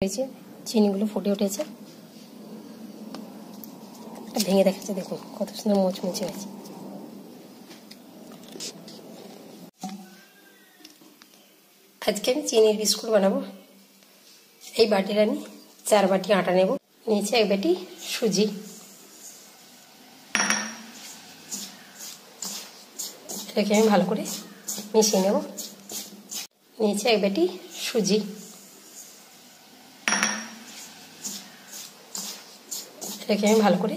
হয়েছে, চিনিগুলো ফুটে উঠেছে। ভেঙে দেখাচ্ছে, দেখুন কত সুন্দর মুচমুচে হয়েছে। আজকে আমি চিনির বিস্কুট বানাবো। এই বাটির আমি 4 বাটি আটা নেব, নিচে 1 বাটি সুজি, এটাকে আমি ভালো করে মিশিয়ে নেব। নিচে 1 বাটি সুজি, এটাকে আমি ভালো করে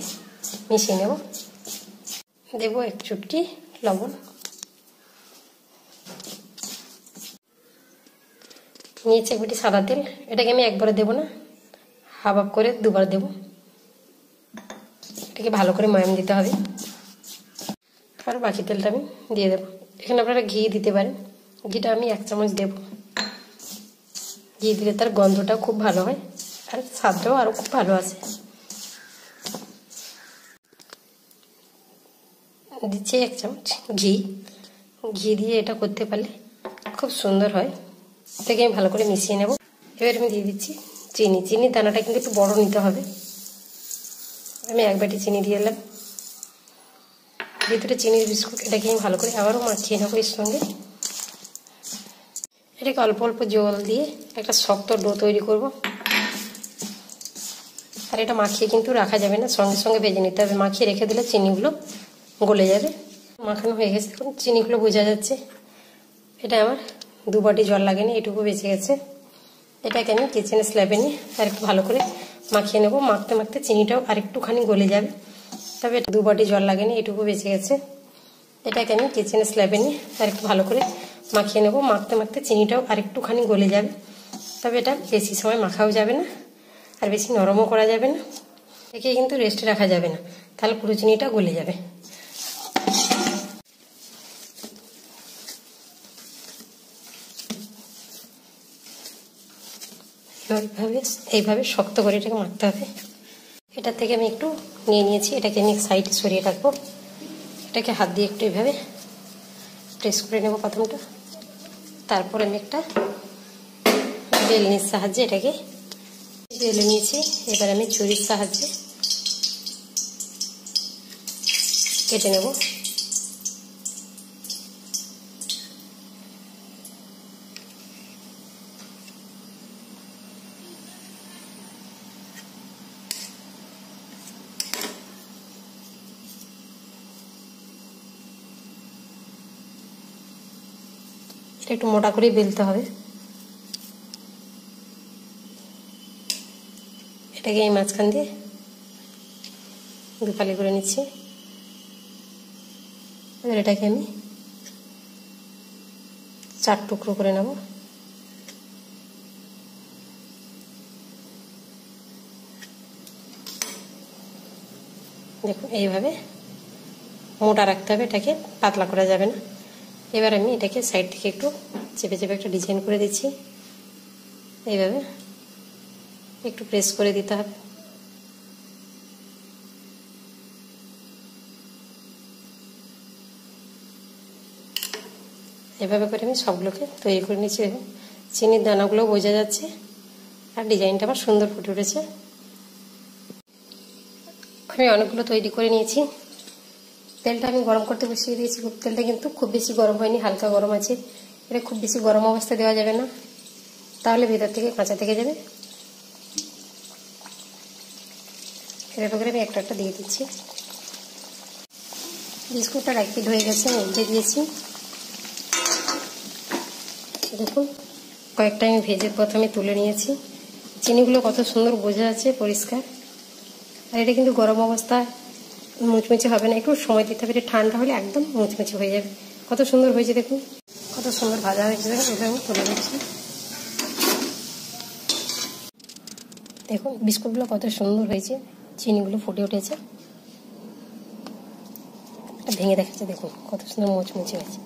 মিশিয়ে নেব। দেব 1 চুটকি লবণ, নিচে 1 বাটি সাদা তেল। এটাকে আমি একবারে দেব না, হাফ হাফ করে 2 বার দেব। এটাকে ভালো করে ময়াম দিতে হবে। আর বাকি তেলটা আমি দিয়ে দেব। এখানে আপনারা ঘি দিতে পারেন, ঘিটা আমি 1 চামচ দেব। ঘি দিলে তার গন্ধটাও খুব ভালো হয় আর স্বাদটাও আরও খুব ভালো আসে। দিচ্ছি 1 চামচ ঘি। ঘি দিয়ে এটা করতে পারলে খুব সুন্দর হয়। এটাকে আমি ভালো করে মিশিয়ে নেব। এবার আমি দিয়ে দিচ্ছি চিনি। চিনির দানাটা কিন্তু একটু বড় নিতে হবে। আমি 1 বাটি চিনি দিয়ে দিলাম। ভিতরে চিনির বিস্কুট, এটাকে আমি ভালো করে আবারও মাখিয়ে নেবো এর সঙ্গে। এটাকে অল্প অল্প জল দিয়ে একটা শক্ত ডো তৈরি করব। আর এটা মাখিয়ে কিন্তু রাখা যাবে না, সঙ্গে সঙ্গে ভেজে নিতে হবে। মাখিয়ে রেখে দিলে চিনিগুলো গলে যাবে। মাখানো হয়ে গেছে, এখন চিনিগুলো বোঝা যাচ্ছে। এটা আমার 2 বাটি জল লাগেনি, এটুকু বেঁচে গেছে। এটাকে আমি কিচেনের স্ল্যাবে নিয়ে আর একটু ভালো করে মাখিয়ে নেব। মাখতে মাখতে চিনিটাও আর একটুখানি গলে যাবে। তবে 2 বাটি জল লাগেনি, এটুকু বেঁচে গেছে। এটাকে আমি কিচেনের স্ল্যাবে নিয়ে আর একটু ভালো করে মাখিয়ে নেব। মাখতে মাখতে চিনিটাও আর একটুখানি গলে যাবে। তবে এটা বেশি সময় মাখাও যাবে না আর বেশি নরমও করা যাবে না। একে কিন্তু রেস্টে রাখা যাবে না, তাহলে পুরো চিনিটা গলে যাবে। এইভাবে শক্ত করে এটাকে মাখতে হবে। এটা থেকে আমি একটু নিয়ে নিয়েছি, এটাকে আমি সাইডে সরিয়ে রাখবো। এটাকে হাত দিয়ে একটু এইভাবে প্রেস করে নেব প্রথমটা। তারপর আমি একটা বেলনির সাহায্যে এটাকে বেলে নিয়েছি। এবার আমি ছুরির সাহায্যে কেটে নেব। এটা একটু মোটা করে বেলতে হবে। এটাকে এই মাঝখান দিয়ে 2 ফালি করে নিচ্ছি। এবার এটাকে আমি 4 টুকরো করে নেব। দেখুন এইভাবে মোটা রাখতে হবে, এটাকে পাতলা করা যাবে না। এবার আমি এটাকে সাইড থেকে একটু চেপে চেপে একটা ডিজাইন করে দিচ্ছি। এইভাবে একটু প্রেস করে দিতে হবে। এভাবে করে আমি সবগুলোকে তৈরি করে নিচ্ছি। চিনির দানাগুলো বোঝা যাচ্ছে আর ডিজাইনটা আবার সুন্দর ফুটে উঠেছে। আমি অনেকগুলো তৈরি করে নিয়েছি। তেলটা আমি গরম করতে বসিয়ে দিয়েছি। তেলটা কিন্তু খুব বেশি গরম হয়নি, হালকা গরম আছে। এটা খুব বেশি গরম অবস্থায় দেওয়া যাবে না, তাহলে ভেতর থেকে কাঁচা থেকে যাবে। এভাবে করে আমি একটা একটা দিয়ে দিচ্ছি। বিস্কুটটা 1 পিঠ হয়ে গেছে, উল্টে দিয়েছি। দেখুন কয়েকটা আমি ভেজে প্রথমে তুলে নিয়েছি। চিনিগুলো কত সুন্দর বোঝা যাচ্ছে, পরিষ্কার। আর এটা কিন্তু গরম অবস্থায় মুচমুচে হবে না, একটু সময় দিতে হবে। ঠান্ডা হলে একদম মুচমুচে হয়ে যাবে। কত সুন্দর হয়েছে, দেখুন কত সুন্দর ভাজা হয়েছে। দেখুন আমি তুলে দিচ্ছি। দেখুন বিস্কুটগুলো কত সুন্দর হয়েছে, চিনিগুলো ফুটে উঠেছে। ভেঙে দেখাচ্ছে, দেখুন কত সুন্দর মুচমুচে হয়েছে।